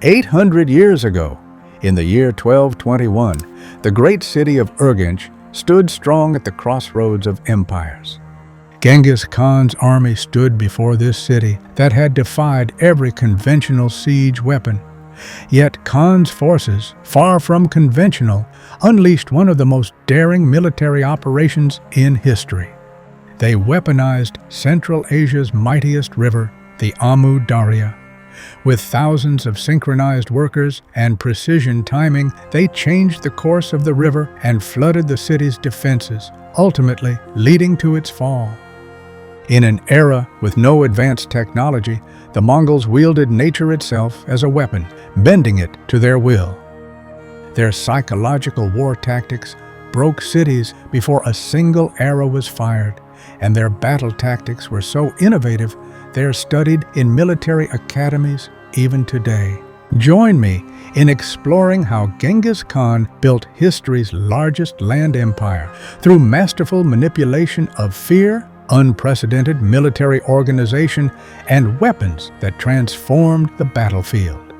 800 years ago, in the year 1221, the great city of Urgench stood strong at the crossroads of empires. Genghis Khan's army stood before this city that had defied every conventional siege weapon. Yet Khan's forces, far from conventional, unleashed one of the most daring military operations in history. They weaponized Central Asia's mightiest river, the Amu Darya. With thousands of synchronized workers and precision timing, they changed the course of the river and flooded the city's defenses, ultimately leading to its fall. In an era with no advanced technology, the Mongols wielded nature itself as a weapon, bending it to their will. Their psychological war tactics broke cities before a single arrow was fired, and their battle tactics were so innovative they're studied in military academies even today. Join me in exploring how Genghis Khan built history's largest land empire through masterful manipulation of fear, unprecedented military organization, and weapons that transformed the battlefield.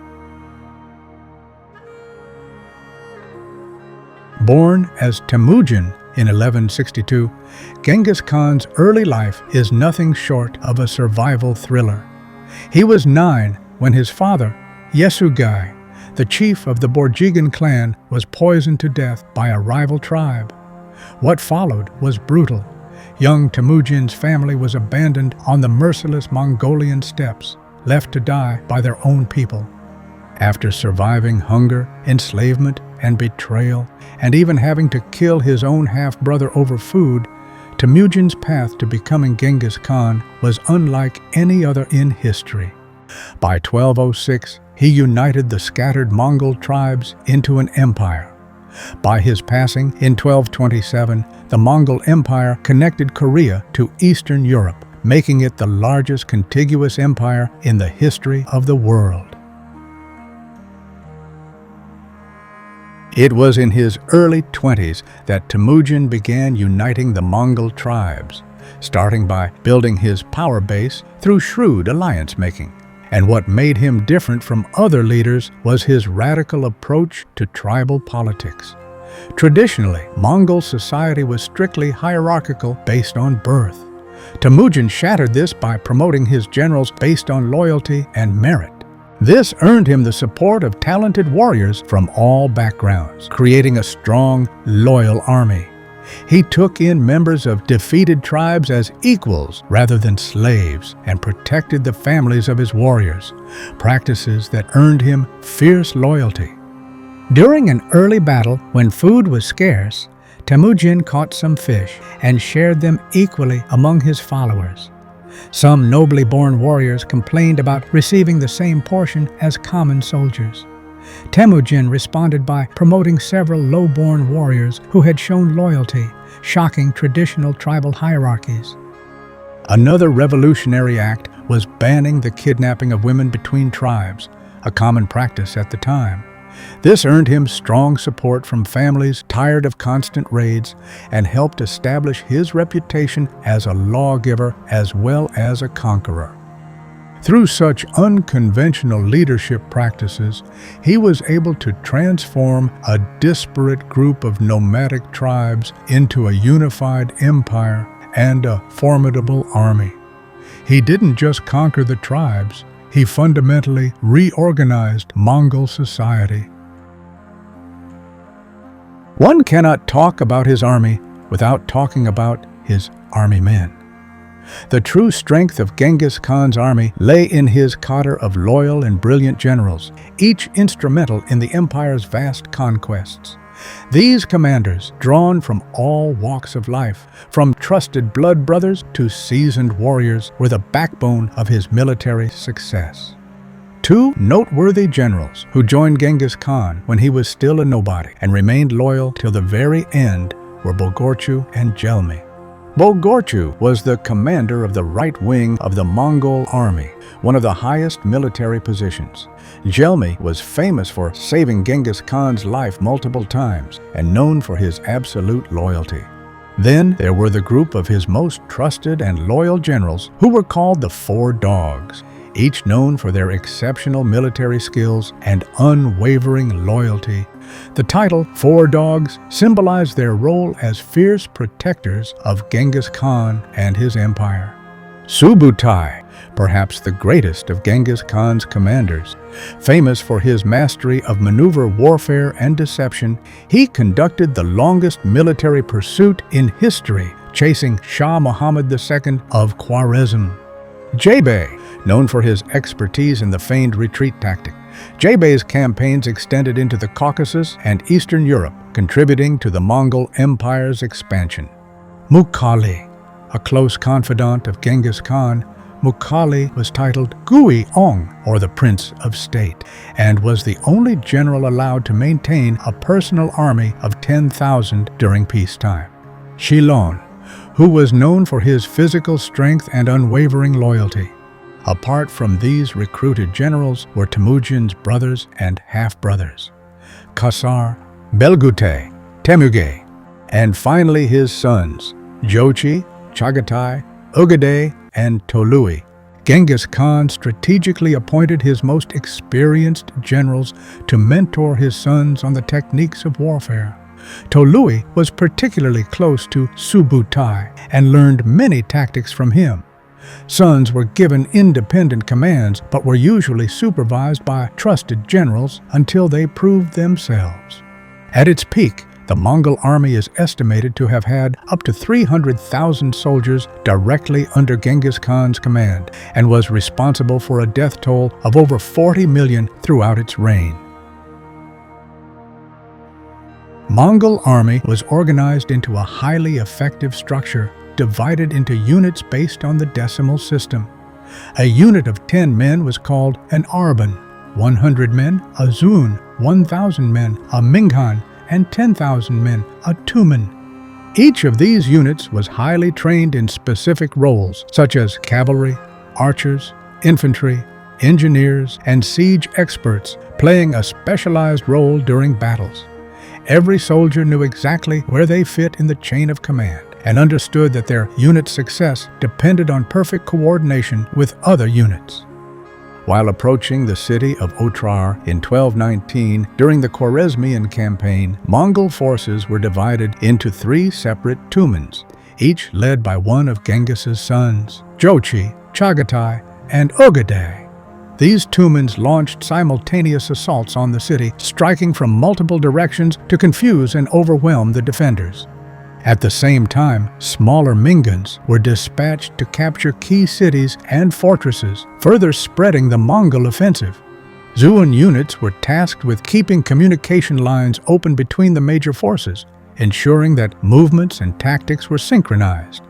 Born as Temujin in 1162, Genghis Khan's early life is nothing short of a survival thriller. He was 9 when his father, Yesugai, the chief of the Borjigan clan, was poisoned to death by a rival tribe. What followed was brutal. Young Temujin's family was abandoned on the merciless Mongolian steppes, left to die by their own people. After surviving hunger, enslavement, and betrayal, and even having to kill his own half-brother over food, Temujin's path to becoming Genghis Khan was unlike any other in history. By 1206, he united the scattered Mongol tribes into an empire. By his passing in 1227, the Mongol Empire connected Korea to Eastern Europe, making it the largest contiguous empire in the history of the world. It was in his early 20s that Temujin began uniting the Mongol tribes, starting by building his power base through shrewd alliance-making. And what made him different from other leaders was his radical approach to tribal politics. Traditionally, Mongol society was strictly hierarchical based on birth. Temujin shattered this by promoting his generals based on loyalty and merit. This earned him the support of talented warriors from all backgrounds, creating a strong, loyal army. He took in members of defeated tribes as equals rather than slaves and protected the families of his warriors, practices that earned him fierce loyalty. During an early battle, when food was scarce, Temujin caught some fish and shared them equally among his followers. Some nobly born warriors complained about receiving the same portion as common soldiers. Temujin responded by promoting several low-born warriors who had shown loyalty, shocking traditional tribal hierarchies. Another revolutionary act was banning the kidnapping of women between tribes, a common practice at the time. This earned him strong support from families tired of constant raids and helped establish his reputation as a lawgiver as well as a conqueror. Through such unconventional leadership practices, he was able to transform a disparate group of nomadic tribes into a unified empire and a formidable army. He didn't just conquer the tribes, he fundamentally reorganized Mongol society. One cannot talk about his army without talking about his army men. The true strength of Genghis Khan's army lay in his cadre of loyal and brilliant generals, each instrumental in the empire's vast conquests. These commanders, drawn from all walks of life, from trusted blood brothers to seasoned warriors, were the backbone of his military success. Two noteworthy generals who joined Genghis Khan when he was still a nobody and remained loyal till the very end were Bogorchu and Gelmi. Bogorchu was the commander of the right wing of the Mongol army, one of the highest military positions. Gelmi was famous for saving Genghis Khan's life multiple times and known for his absolute loyalty. Then there were the group of his most trusted and loyal generals who were called the Four Dogs. each known for their exceptional military skills and unwavering loyalty. The title Four Dogs symbolized their role as fierce protectors of Genghis Khan and his empire. Subutai, perhaps the greatest of Genghis Khan's commanders. Famous for his mastery of maneuver warfare and deception, he conducted the longest military pursuit in history, chasing Shah Muhammad II of Khwarezm. Jebei, known for his expertise in the feigned retreat tactic. Jebei's campaigns extended into the Caucasus and Eastern Europe, contributing to the Mongol Empire's expansion. Mukhali, a close confidant of Genghis Khan, Mukhali was titled Gui Ong, or the Prince of State, and was the only general allowed to maintain a personal army of 10,000 during peacetime. Shilon, who was known for his physical strength and unwavering loyalty. Apart from these recruited generals were Temujin's brothers and half-brothers, Kasar, Belgute, Temugay, and finally his sons, Jochi, Chagatai, Ugadai, and Tolui. Genghis Khan strategically appointed his most experienced generals to mentor his sons on the techniques of warfare. Tolui was particularly close to Subutai and learned many tactics from him. Sons were given independent commands but were usually supervised by trusted generals until they proved themselves. At its peak, the Mongol army is estimated to have had up to 300,000 soldiers directly under Genghis Khan's command and was responsible for a death toll of over 40 million throughout its reign. Mongol army was organized into a highly effective structure divided into units based on the decimal system. A unit of 10 men was called an arban, 100 men a zun, 1,000 men a minghan, and 10,000 men a tumen. Each of these units was highly trained in specific roles such as cavalry, archers, infantry, engineers, and siege experts, playing a specialized role during battles. Every soldier knew exactly where they fit in the chain of command and understood that their unit's success depended on perfect coordination with other units. While approaching the city of Otrar in 1219 during the Khwarezmian campaign, Mongol forces were divided into 3 separate tumens, each led by one of Genghis's sons, Jochi, Chagatai, and Ugadai. These tumens launched simultaneous assaults on the city, striking from multiple directions to confuse and overwhelm the defenders. At the same time, smaller Minghans were dispatched to capture key cities and fortresses, further spreading the Mongol offensive. Zhuan units were tasked with keeping communication lines open between the major forces, ensuring that movements and tactics were synchronized.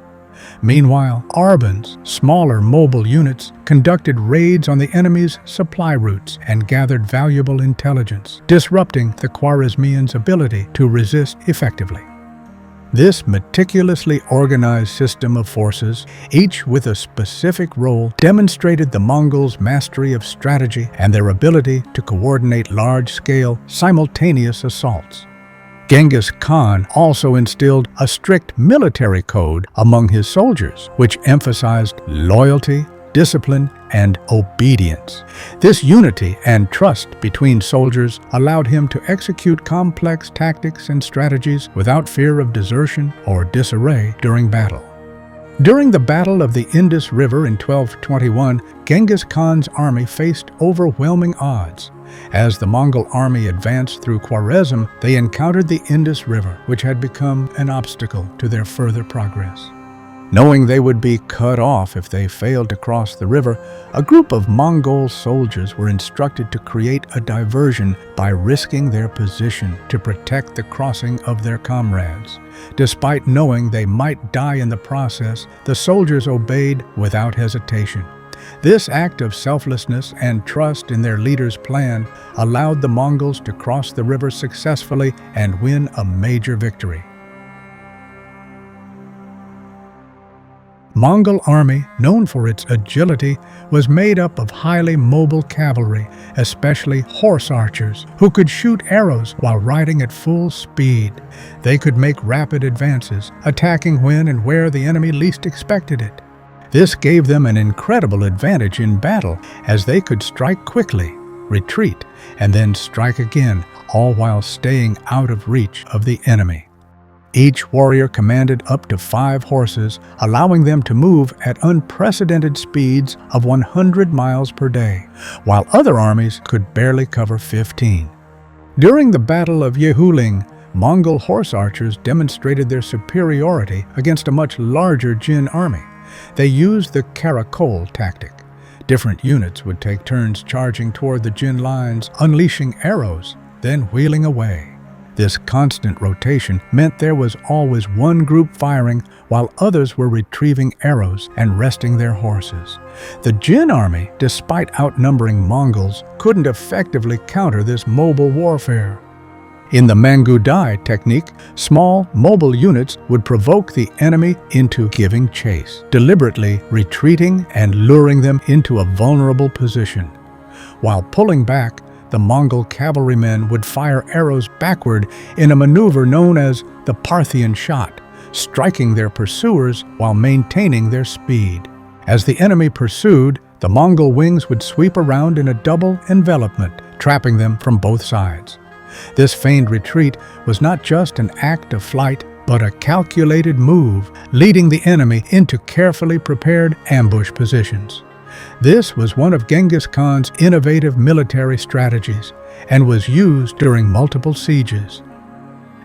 Meanwhile, Arbans, smaller mobile units, conducted raids on the enemy's supply routes and gathered valuable intelligence, disrupting the Khwarezmians' ability to resist effectively. This meticulously organized system of forces, each with a specific role, demonstrated the Mongols' mastery of strategy and their ability to coordinate large-scale, simultaneous assaults. Genghis Khan also instilled a strict military code among his soldiers, which emphasized loyalty, discipline, and obedience. This unity and trust between soldiers allowed him to execute complex tactics and strategies without fear of desertion or disarray during battle. During the Battle of the Indus River in 1221, Genghis Khan's army faced overwhelming odds. As the Mongol army advanced through Khwarezm, they encountered the Indus River, which had become an obstacle to their further progress. Knowing they would be cut off if they failed to cross the river, a group of Mongol soldiers were instructed to create a diversion by risking their position to protect the crossing of their comrades. Despite knowing they might die in the process, the soldiers obeyed without hesitation. This act of selflessness and trust in their leader's plan allowed the Mongols to cross the river successfully and win a major victory. Mongol army, known for its agility, was made up of highly mobile cavalry, especially horse archers, who could shoot arrows while riding at full speed. They could make rapid advances, attacking when and where the enemy least expected it. This gave them an incredible advantage in battle, as they could strike quickly, retreat, and then strike again, all while staying out of reach of the enemy. Each warrior commanded up to 5 horses, allowing them to move at unprecedented speeds of 100 miles per day, while other armies could barely cover 15. During the Battle of Yehuling, Mongol horse archers demonstrated their superiority against a much larger Jin army. They used the caracol tactic. Different units would take turns charging toward the Jin lines, unleashing arrows, then wheeling away. This constant rotation meant there was always one group firing while others were retrieving arrows and resting their horses. The Jin army, despite outnumbering Mongols, couldn't effectively counter this mobile warfare. In the Mangudai technique, small, mobile units would provoke the enemy into giving chase, deliberately retreating and luring them into a vulnerable position. While pulling back, the Mongol cavalrymen would fire arrows backward in a maneuver known as the Parthian shot, striking their pursuers while maintaining their speed. As the enemy pursued, the Mongol wings would sweep around in a double envelopment, trapping them from both sides. This feigned retreat was not just an act of flight, but a calculated move, leading the enemy into carefully prepared ambush positions. This was one of Genghis Khan's innovative military strategies and was used during multiple sieges.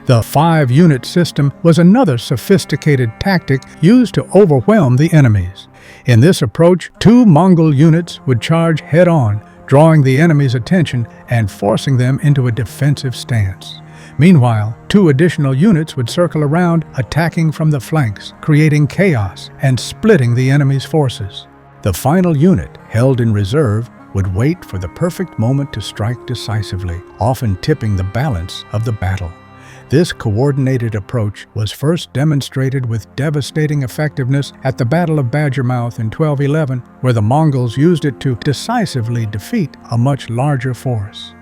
The 5-unit system was another sophisticated tactic used to overwhelm the enemies. In this approach, 2 Mongol units would charge head-on, drawing the enemy's attention and forcing them into a defensive stance. Meanwhile, 2 additional units would circle around, attacking from the flanks, creating chaos and splitting the enemy's forces. The final unit, held in reserve, would wait for the perfect moment to strike decisively, often tipping the balance of the battle. This coordinated approach was first demonstrated with devastating effectiveness at the Battle of Badgermouth in 1211, where the Mongols used it to decisively defeat a much larger force.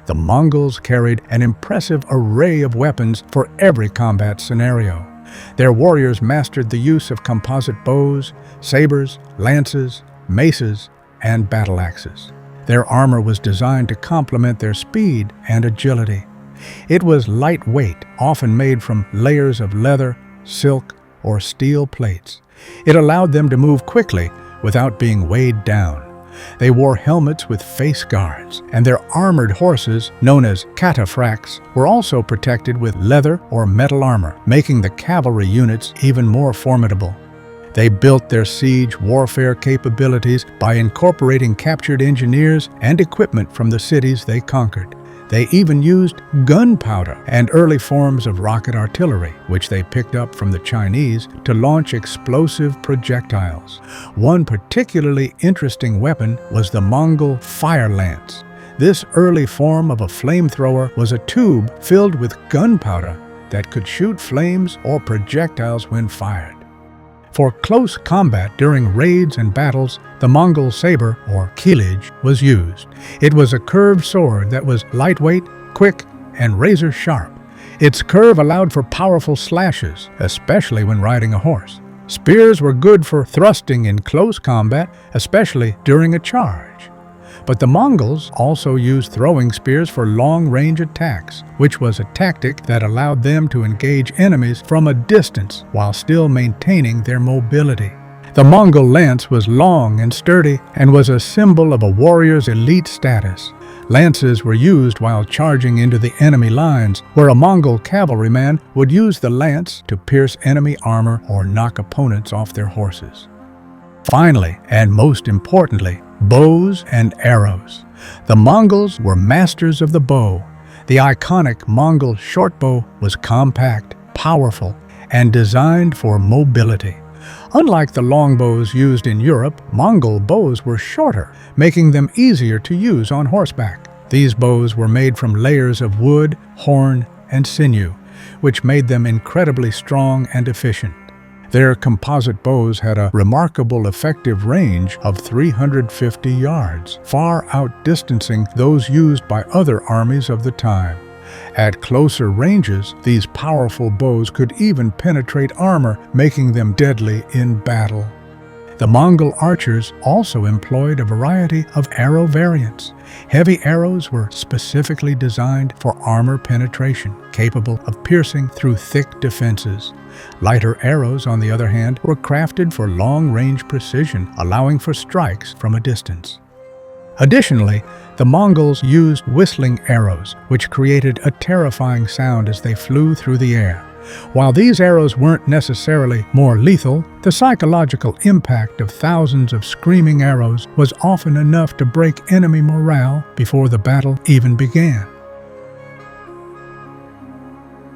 The Mongols carried an impressive array of weapons for every combat scenario. Their warriors mastered the use of composite bows, sabers, lances, maces, and battle axes. Their armor was designed to complement their speed and agility. It was lightweight, often made from layers of leather, silk, or steel plates. It allowed them to move quickly without being weighed down. They wore helmets with face guards, and their armored horses, known as cataphracts, were also protected with leather or metal armor, making the cavalry units even more formidable. They built their siege warfare capabilities by incorporating captured engineers and equipment from the cities they conquered. They even used gunpowder and early forms of rocket artillery, which they picked up from the Chinese, to launch explosive projectiles. One particularly interesting weapon was the Mongol fire lance. This early form of a flamethrower was a tube filled with gunpowder that could shoot flames or projectiles when fired. For close combat during raids and battles, the Mongol saber, or kilij, was used. It was a curved sword that was lightweight, quick, and razor-sharp. Its curve allowed for powerful slashes, especially when riding a horse. Spears were good for thrusting in close combat, especially during a charge. But the Mongols also used throwing spears for long-range attacks, which was a tactic that allowed them to engage enemies from a distance while still maintaining their mobility. The Mongol lance was long and sturdy and was a symbol of a warrior's elite status. Lances were used while charging into the enemy lines, where a Mongol cavalryman would use the lance to pierce enemy armor or knock opponents off their horses. Finally, and most importantly, bows and arrows. The Mongols were masters of the bow. The iconic Mongol shortbow was compact, powerful, and designed for mobility. Unlike the longbows used in Europe, Mongol bows were shorter, making them easier to use on horseback. These bows were made from layers of wood, horn, and sinew, which made them incredibly strong and efficient. Their composite bows had a remarkable effective range of 350 yards, far outdistancing those used by other armies of the time. At closer ranges, these powerful bows could even penetrate armor, making them deadly in battle. The Mongol archers also employed a variety of arrow variants. Heavy arrows were specifically designed for armor penetration, capable of piercing through thick defenses. Lighter arrows, on the other hand, were crafted for long-range precision, allowing for strikes from a distance. Additionally, the Mongols used whistling arrows, which created a terrifying sound as they flew through the air. While these arrows weren't necessarily more lethal, the psychological impact of thousands of screaming arrows was often enough to break enemy morale before the battle even began.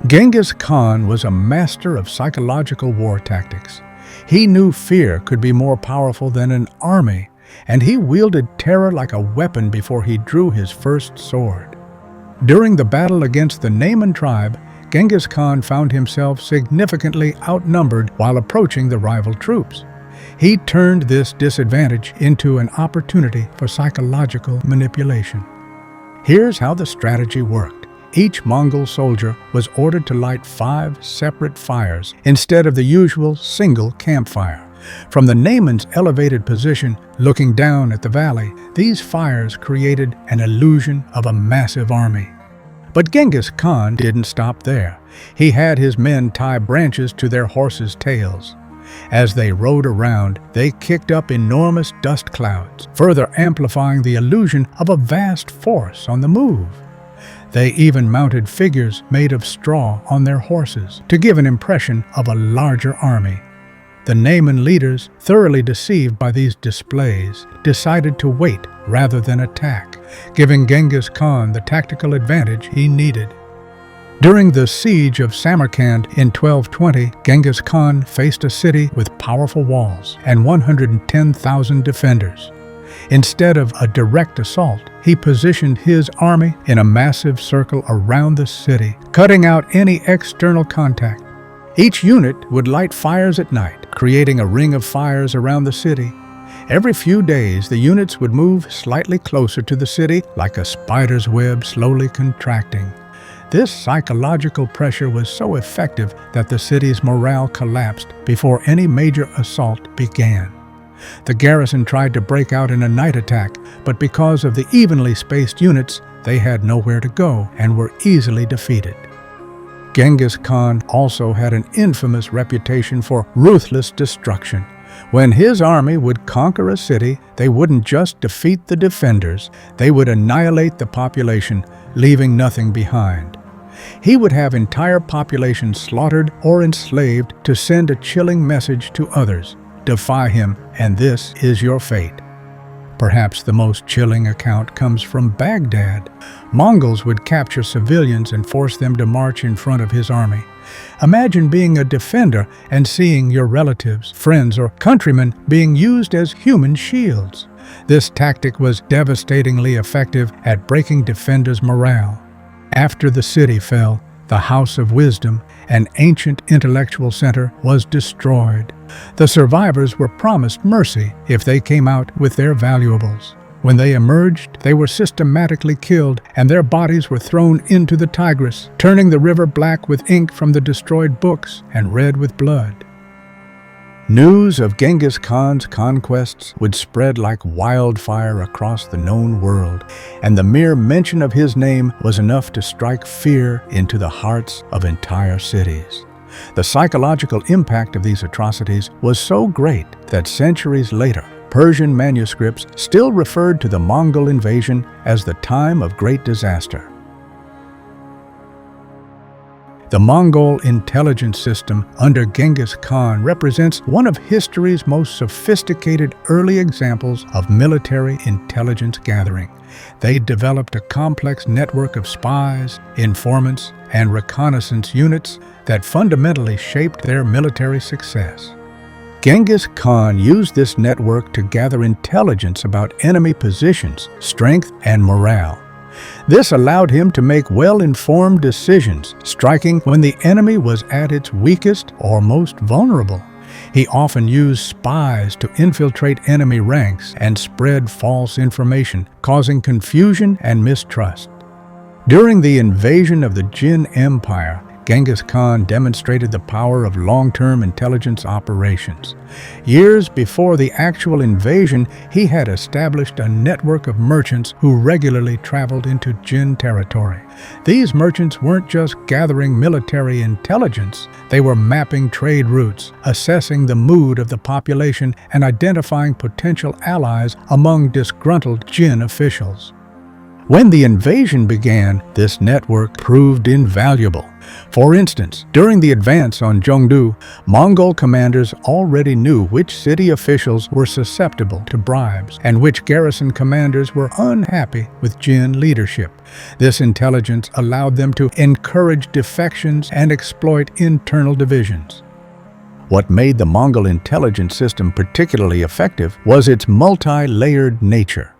Genghis Khan was a master of psychological war tactics. He knew fear could be more powerful than an army, and he wielded terror like a weapon before he drew his first sword. During the battle against the Nayman tribe, Genghis Khan found himself significantly outnumbered while approaching the rival troops. He turned this disadvantage into an opportunity for psychological manipulation. Here's how the strategy worked. Each Mongol soldier was ordered to light 5 separate fires instead of the usual single campfire. From the Nayman's elevated position, looking down at the valley, these fires created an illusion of a massive army. But Genghis Khan didn't stop there. He had his men tie branches to their horses' tails. As they rode around, they kicked up enormous dust clouds, further amplifying the illusion of a vast force on the move. They even mounted figures made of straw on their horses to give an impression of a larger army. The Nayman leaders, thoroughly deceived by these displays, decided to wait rather than attack, giving Genghis Khan the tactical advantage he needed. During the siege of Samarkand in 1220, Genghis Khan faced a city with powerful walls and 110,000 defenders. Instead of a direct assault, he positioned his army in a massive circle around the city, cutting out any external contact. Each unit would light fires at night, creating a ring of fires around the city. Every few days, the units would move slightly closer to the city, like a spider's web slowly contracting. This psychological pressure was so effective that the city's morale collapsed before any major assault began. The garrison tried to break out in a night attack, but because of the evenly spaced units, they had nowhere to go and were easily defeated. Genghis Khan also had an infamous reputation for ruthless destruction. When his army would conquer a city, they wouldn't just defeat the defenders, they would annihilate the population, leaving nothing behind. He would have entire populations slaughtered or enslaved to send a chilling message to others: defy him, and this is your fate. Perhaps the most chilling account comes from Baghdad. Mongols would capture civilians and force them to march in front of his army. Imagine being a defender and seeing your relatives, friends, or countrymen being used as human shields. This tactic was devastatingly effective at breaking defenders' morale. After the city fell, the House of Wisdom, an ancient intellectual center, was destroyed. The survivors were promised mercy if they came out with their valuables. When they emerged, they were systematically killed, and their bodies were thrown into the Tigris, turning the river black with ink from the destroyed books and red with blood. News of Genghis Khan's conquests would spread like wildfire across the known world, and the mere mention of his name was enough to strike fear into the hearts of entire cities. The psychological impact of these atrocities was so great that centuries later, Persian manuscripts still referred to the Mongol invasion as the time of great disaster. The Mongol intelligence system under Genghis Khan represents one of history's most sophisticated early examples of military intelligence gathering. They developed a complex network of spies, informants, and reconnaissance units that fundamentally shaped their military success. Genghis Khan used this network to gather intelligence about enemy positions, strength, and morale. This allowed him to make well-informed decisions, striking when the enemy was at its weakest or most vulnerable. He often used spies to infiltrate enemy ranks and spread false information, causing confusion and mistrust. During the invasion of the Jin Empire, Genghis Khan demonstrated the power of long-term intelligence operations. Years before the actual invasion, he had established a network of merchants who regularly traveled into Jin territory. These merchants weren't just gathering military intelligence, they were mapping trade routes, assessing the mood of the population, and identifying potential allies among disgruntled Jin officials. When the invasion began, this network proved invaluable. For instance, during the advance on Zhengdu, Mongol commanders already knew which city officials were susceptible to bribes and which garrison commanders were unhappy with Jin leadership. This intelligence allowed them to encourage defections and exploit internal divisions. What made the Mongol intelligence system particularly effective was its multi-layered nature.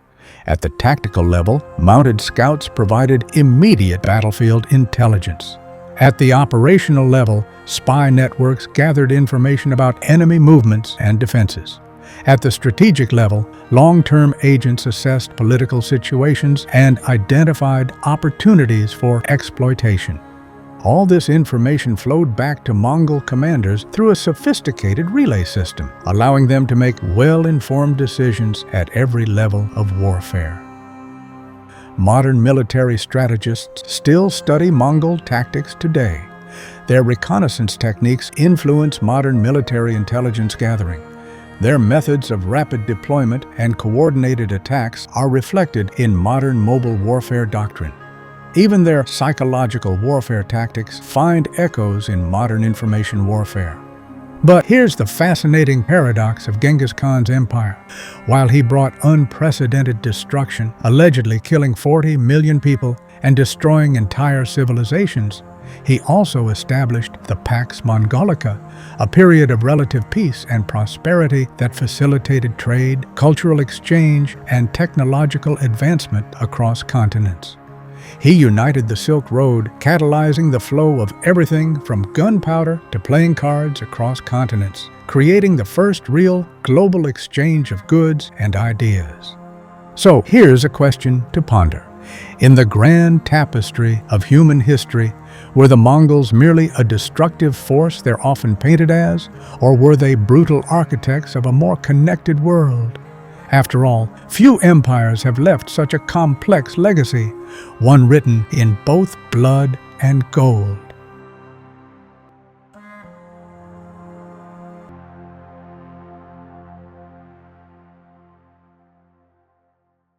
At the tactical level, mounted scouts provided immediate battlefield intelligence. At the operational level, spy networks gathered information about enemy movements and defenses. At the strategic level, long-term agents assessed political situations and identified opportunities for exploitation. All this information flowed back to Mongol commanders through a sophisticated relay system, allowing them to make well-informed decisions at every level of warfare. Modern military strategists still study Mongol tactics today. Their reconnaissance techniques influence modern military intelligence gathering. Their methods of rapid deployment and coordinated attacks are reflected in modern mobile warfare doctrine. Even their psychological warfare tactics find echoes in modern information warfare. But here's the fascinating paradox of Genghis Khan's empire. While he brought unprecedented destruction, allegedly killing 40 million people and destroying entire civilizations, he also established the Pax Mongolica, a period of relative peace and prosperity that facilitated trade, cultural exchange, and technological advancement across continents. He united the Silk Road, catalyzing the flow of everything from gunpowder to playing cards across continents, creating the first real global exchange of goods and ideas. So here's a question to ponder. In the grand tapestry of human history, were the Mongols merely a destructive force they're often painted as, or were they brutal architects of a more connected world? After all, few empires have left such a complex legacy, one written in both blood and gold.